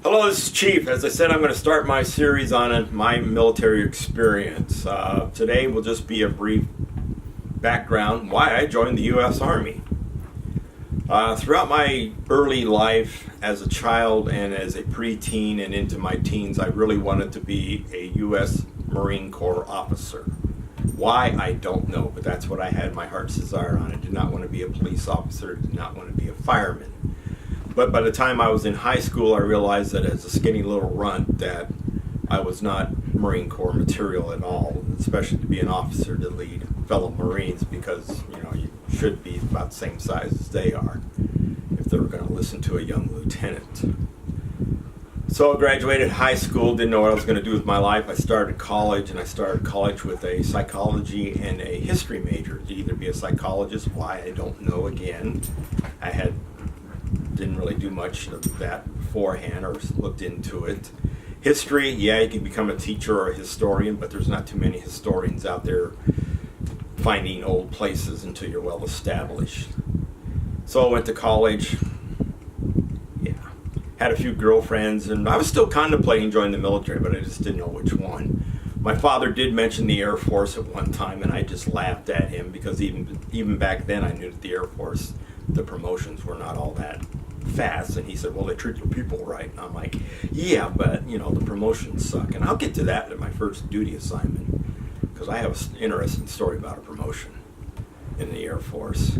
Hello, this is Chief. As I said, I'm going to start my series on my military experience. Today will just be a brief background why I joined the U.S. Army. Throughout my early life as a child and as a preteen and into my teens, I really wanted to be a U.S. Marine Corps officer. Why, I don't know, but that's what I had my heart's desire on. I did not want to be a police officer, did not want to be a fireman. But by the time I was in high school, I realized that as a skinny little runt that I was not Marine Corps material at all, especially to be an officer to lead fellow Marines, because you should be about the same size as they are if they were going to listen to a young lieutenant. So I graduated high school, didn't know what I was going to do with my life. I started college, and I started college with a psychology and a history major. To either be a psychologist, why I don't know again. Didn't really do much of that beforehand or looked into it. History, yeah, you can become a teacher or a historian, but there's not too many historians out there finding old places until you're well established. So I went to college, had a few girlfriends, and I was still contemplating joining the military, but I just didn't know which one. My father did mention the Air Force at one time, and I just laughed at him because even back then I knew that the Air Force, the promotions were not all that fast. And he said, well, they treat their people right. And I'm like, yeah, but the promotions suck. And I'll get to that at my first duty assignment, because I have an interesting story about a promotion in the Air Force.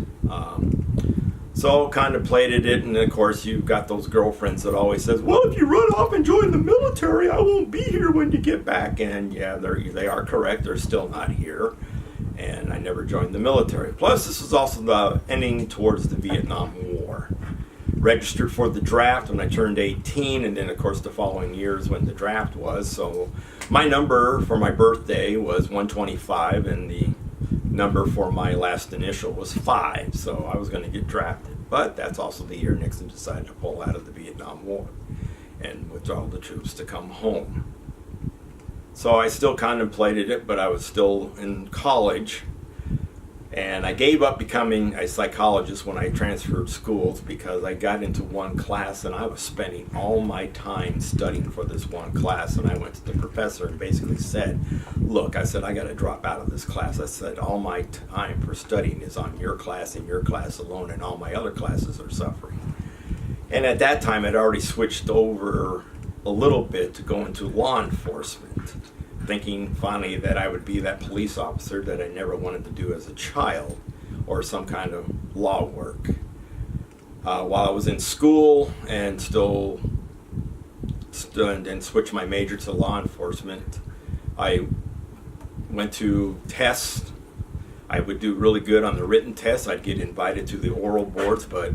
So contemplated it, and of course you've got those girlfriends that always says, well, if you run off and join the military, I won't be here when you get back. And yeah, they are correct. They're still not here. And I never joined the military. Plus, this was also the ending towards the Vietnam War. Registered for the draft when I turned 18, and then of course the following years when the draft was. So my number for my birthday was 125, and the number for my last initial was 5. So I was going to get drafted. But that's also the year Nixon decided to pull out of the Vietnam War and withdraw the troops to come home. So I still contemplated it, but I was still in college. And I gave up becoming a psychologist when I transferred schools, because I got into one class and I was spending all my time studying for this one class. And I went to the professor and basically said, look, I said, I got to drop out of this class. I said, all my time for studying is on your class and your class alone, and all my other classes are suffering. And at that time, I'd already switched over a little bit to go into law enforcement, thinking finally that I would be that police officer that I never wanted to do as a child, or some kind of law work. While I was in school and still and switched my major to law enforcement, I went to tests. I would do really good on the written tests. I'd get invited to the oral boards, but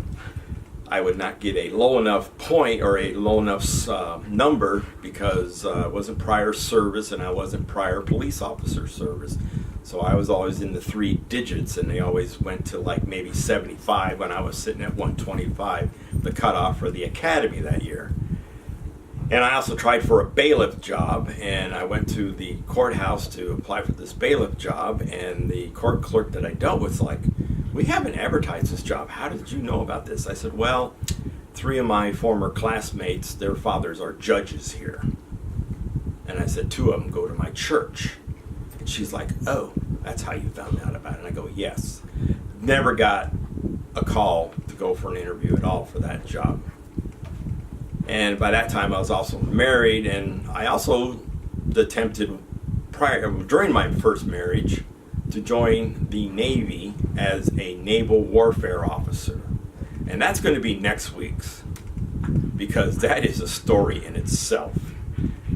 I would not get a low enough point or a low enough number, because I wasn't prior service and I wasn't prior police officer service. So I was always in the 3 digits, and they always went to like maybe 75 when I was sitting at 125, the cutoff for the academy that year. And I also tried for a bailiff job, and I went to the courthouse to apply for this bailiff job, and the court clerk that I dealt with was like, we haven't advertised this job. How did you know about this? I said, well, 3 of my former classmates, their fathers are judges here. And I said, 2 of them go to my church. And she's like, oh, that's how you found out about it. And I go, yes. Never got a call to go for an interview at all for that job. And by that time I was also married, and I also attempted during my first marriage to join the Navy as a naval warfare officer. And that's going to be next week's, because that is a story in itself.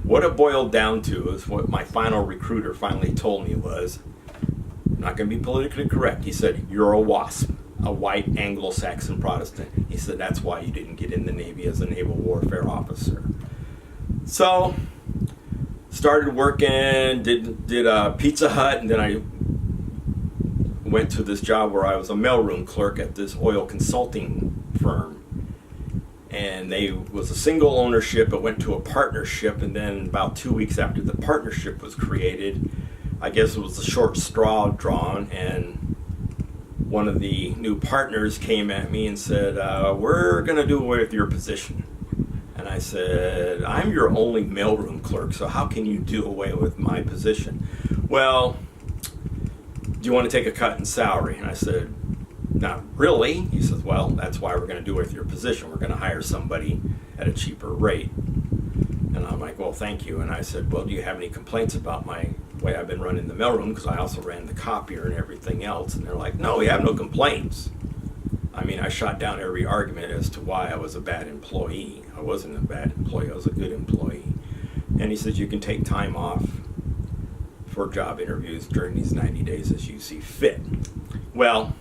What it boiled down to is what my final recruiter finally told me was, I'm not going to be politically correct, he said, you're a WASP, a white Anglo-Saxon Protestant. He said, that's why you didn't get in the Navy as a naval warfare officer. So started working, did a Pizza Hut, and then I went to this job where I was a mailroom clerk at this oil consulting firm. And they was a single ownership. It went to a partnership, and then about 2 weeks after the partnership was created, I guess it was a short straw drawn, and one of the new partners came at me and said, we're going to do away with your position. And I said, I'm your only mailroom clerk, so how can you do away with my position? Well, do you want to take a cut in salary? And I said, not really. He says, well, that's why we're going to do it with your position. We're going to hire somebody at a cheaper rate. And I'm like, well, thank you. And I said, well, do you have any complaints about my way I've been running the mailroom? Because I also ran the copier and everything else. And they're like, no, we have no complaints. I mean, I shot down every argument as to why I was a bad employee. I wasn't a bad employee. I was a good employee. And he says, you can take time off for job interviews during these 90 days as you see fit. Well,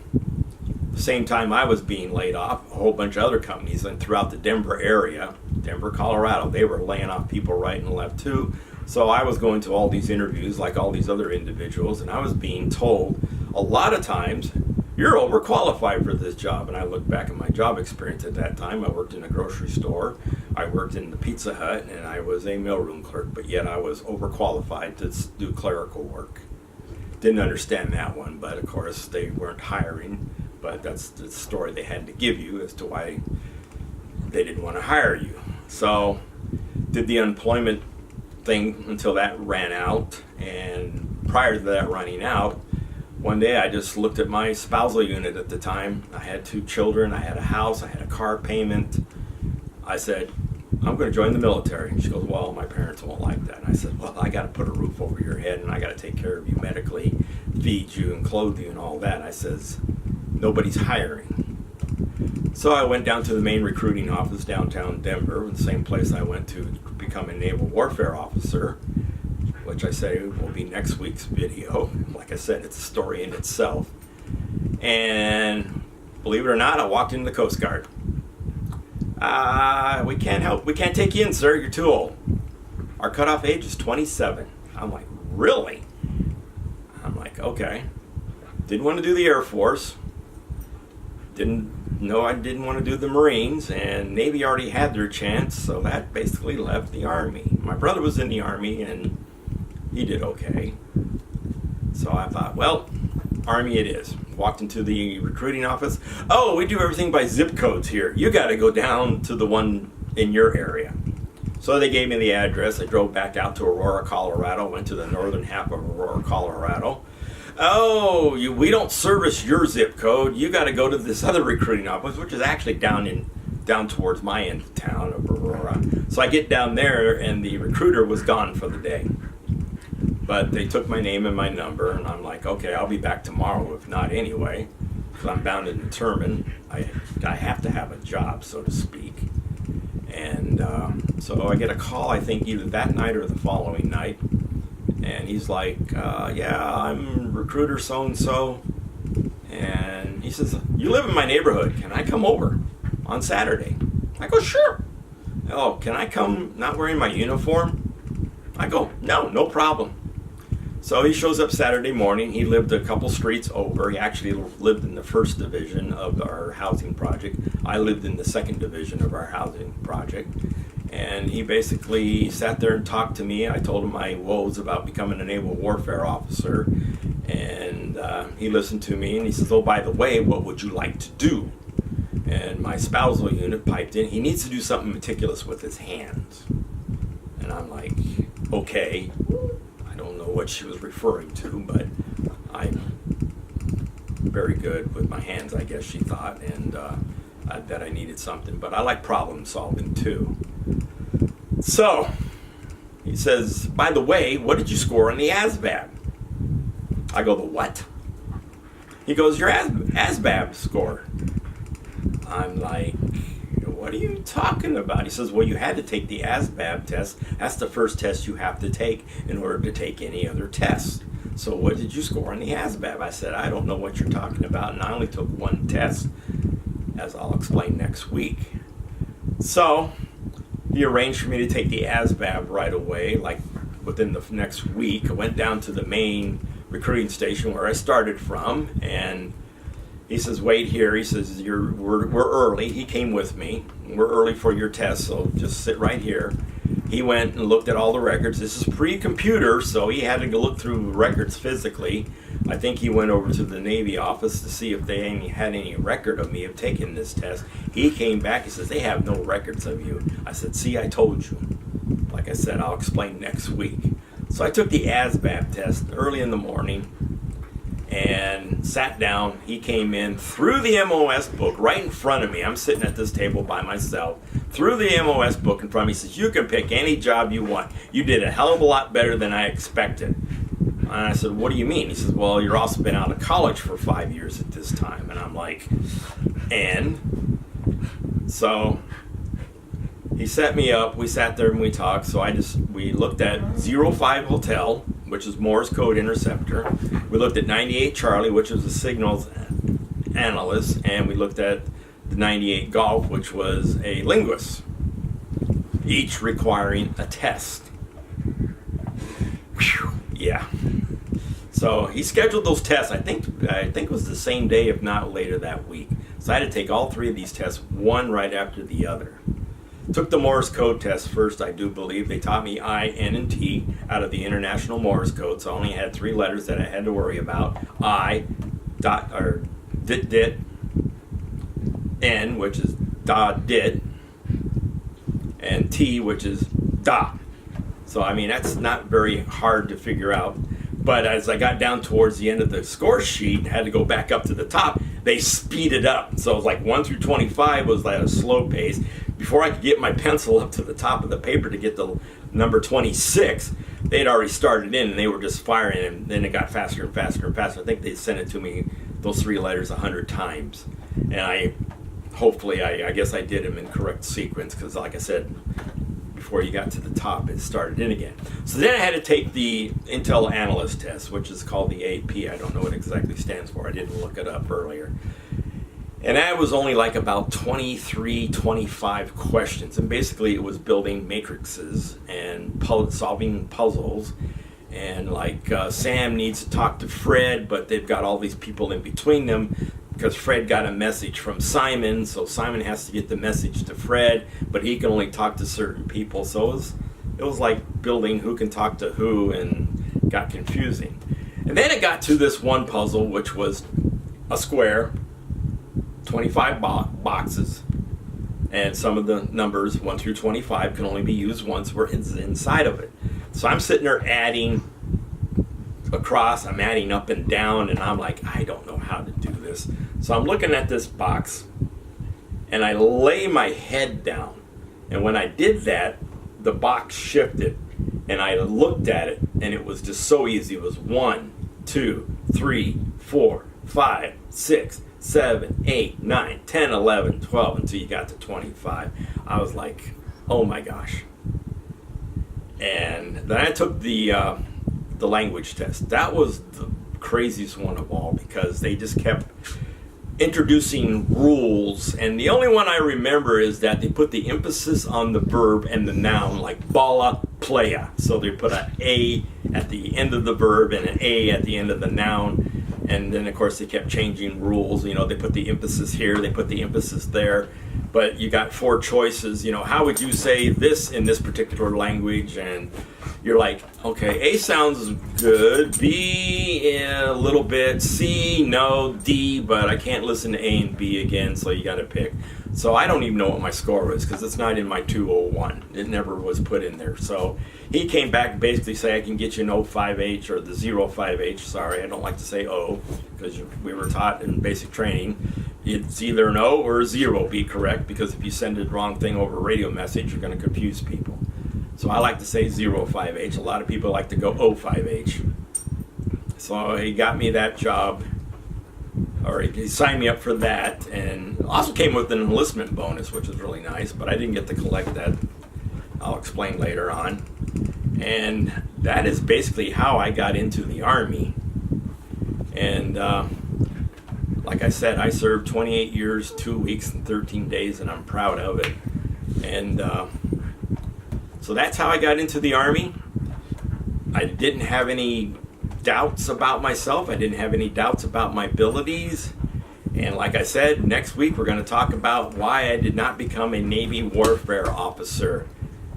the same time I was being laid off, a whole bunch of other companies and throughout the Denver area, Denver, Colorado, they were laying off people right and left too. So I was going to all these interviews like all these other individuals, and I was being told a lot of times, you're overqualified for this job. And I look back at my job experience at that time. I worked in a grocery store, I worked in the Pizza Hut, and I was a mailroom clerk, but yet I was overqualified to do clerical work. Didn't understand that one, but of course they weren't hiring, but that's the story they had to give you as to why they didn't want to hire you. So did the unemployment thing until that ran out, and prior to that running out, one day I just looked at my spousal unit at the time. I had 2 children, I had a house, I had a car payment. I said, I'm going to join the military. And she goes, well, my parents won't like that. And I said, well, I got to put a roof over your head, and I got to take care of you medically, feed you and clothe you and all that. I says, nobody's hiring. So I went down to the main recruiting office downtown Denver, the same place I went to become a naval warfare officer, which I say will be next week's video. Like I said, it's a story in itself. And believe it or not, I walked into the Coast Guard. We can't take you in, sir, you're too old. Our cutoff age is 27. I'm like, really? I'm like, okay. Didn't want to do the Air Force. I didn't want to do the Marines, and Navy already had their chance, so that basically left the Army. My brother was in the Army, and he did okay. So I thought, well, Army it is. Walked into the recruiting office. Oh, we do everything by zip codes here. You got to go down to the one in your area. So they gave me the address. I drove back out to Aurora, Colorado, went to the northern half of Aurora, Colorado. Oh, we don't service your zip code. You got to go to this other recruiting office, which is actually down towards my end of town of Aurora. So I get down there, and the recruiter was gone for the day. But they took my name and my number, and I'm like, okay, I'll be back tomorrow, if not anyway, because I'm bound and determined. I have to have a job, so to speak. And so I get a call, I think, either that night or the following night. And he's like, yeah, I'm recruiter so-and-so. And he says, you live in my neighborhood. Can I come over on Saturday? I go, sure. Oh, can I come not wearing my uniform? I go, no problem. So he shows up Saturday morning. He lived a couple streets over. He actually lived in the 1st division of our housing project. I lived in the 2nd division of our housing project. And he basically sat there and talked to me. I told him my woes about becoming a naval warfare officer. And he listened to me, and he says, oh, by the way, what would you like to do? And my spousal unit piped in. He needs to do something meticulous with his hands. And I'm like, okay. I don't know what she was referring to, but I'm very good with my hands, I guess she thought, and that I needed something. But I like problem solving too. So he says, by the way, what did you score on the ASVAB? I go, the what? He goes, your ASVAB score. I'm like, what are you talking about? He says, well, you had to take the ASVAB test. That's the first test you have to take in order to take any other test. So what did you score on the ASVAB? I said, I don't know what you're talking about, and I only took one test, as I'll explain next week. So he arranged for me to take the ASVAB right away, like within the next week. I went down to the main recruiting station where I started from, and he says, wait here. He says, we're early. He came with me. We're early for your test, so just sit right here. He went and looked at all the records. This is pre-computer, so he had to go look through records physically. I think he went over to the Navy office to see if they had any record of me of taking this test. He came back, he says, they have no records of you. I said, see, I told you. Like I said, I'll explain next week. So I took the ASVAB test early in the morning and sat down. He came in, threw the MOS book right in front of me. I'm sitting at this table by myself. Threw the MOS book in front of me. He says, you can pick any job you want. You did a hell of a lot better than I expected. And I said, what do you mean? He says, well, you're also been out of college for 5 years at this time. And I'm like, and? So he set me up. We sat there and we talked. So we looked at 05 Hotel, which is Morse code interceptor. We looked at 98 Charlie, which is a signals analyst. And we looked at the 98 Golf, which was a linguist, each requiring a test. Whew, yeah. So he scheduled those tests. I think it was the same day, if not later that week. So I had to take all 3 of these tests, one right after the other. Took the Morse code test first, I do believe. They taught me I, N, and T out of the International Morse code. So I only had 3 letters that I had to worry about. I, dot, or dit, N, which is da, dit, and T, which is da. So, I mean, that's not very hard to figure out. But as I got down towards the end of the score sheet and had to go back up to the top, they speeded up. So it was like 1 through 25 was at a slow pace. Before I could get my pencil up to the top of the paper to get the number 26, they'd already started in and they were just firing, and then it got faster and faster and faster. I think they sent it to me, those 3 letters, 100 times. And I guess I did them in correct sequence, because like I said, before you got to the top, it started in again. So then I had to take the Intel Analyst test, which is called the AP. I don't know what it exactly stands for. I didn't look it up earlier. And that was only like about 23, 25 questions. And basically it was building matrices and solving puzzles. And like Sam needs to talk to Fred, but they've got all these people in between them, because Fred got a message from Simon, so Simon has to get the message to Fred, but he can only talk to certain people. So it was like building who can talk to who, and got confusing. And then it got to this one puzzle, which was a square, 25 boxes, and some of the numbers 1 through 25 can only be used once where it's inside of it. So I'm sitting there adding across, I'm adding up and down, and I'm like, I don't know how to do this. So I'm looking at this box, and I lay my head down, and when I did that, the box shifted, and I looked at it, and it was just so easy. It was 1, 2, 3, 4, 5, 6, 7, 8, 9, 10, 11, 12, until you got to 25. I was like, oh my gosh. And then I took the language test. That was the craziest one of all, because they just kept introducing rules, and the only one I remember is that they put the emphasis on the verb and the noun, like bala playa. So they put an A at the end of the verb and an A at the end of the noun, and then of course they kept changing rules. You know, they put the emphasis here, they put the emphasis there, but you got 4 choices. You know, how would you say this in this particular language? And you're like, okay, A sounds good, B a little bit, C, no, D, but I can't listen to A and B again, so you got to pick. So I don't even know what my score was, because it's not in my 201. It never was put in there. So he came back and basically said, I can get you an 05H or the 05H. Sorry, I don't like to say O, because we were taught in basic training, it's either an O or a 0 be correct, because if you send the wrong thing over a radio message, you're going to confuse people. So I like to say 05H. A lot of people like to go 05H. So he got me that job, or he signed me up for that, and also came with an enlistment bonus, which was really nice, but I didn't get to collect that. I'll explain later on. And that is basically how I got into the Army. And like I said, I served 28 years, 2 weeks, and 13 days, and I'm proud of it. And so that's how I got into the Army. I didn't have any doubts about myself. I didn't have any doubts about my abilities. And like I said, next week we're going to talk about why I did not become a Navy warfare officer.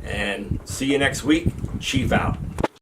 And see you next week. Chief out.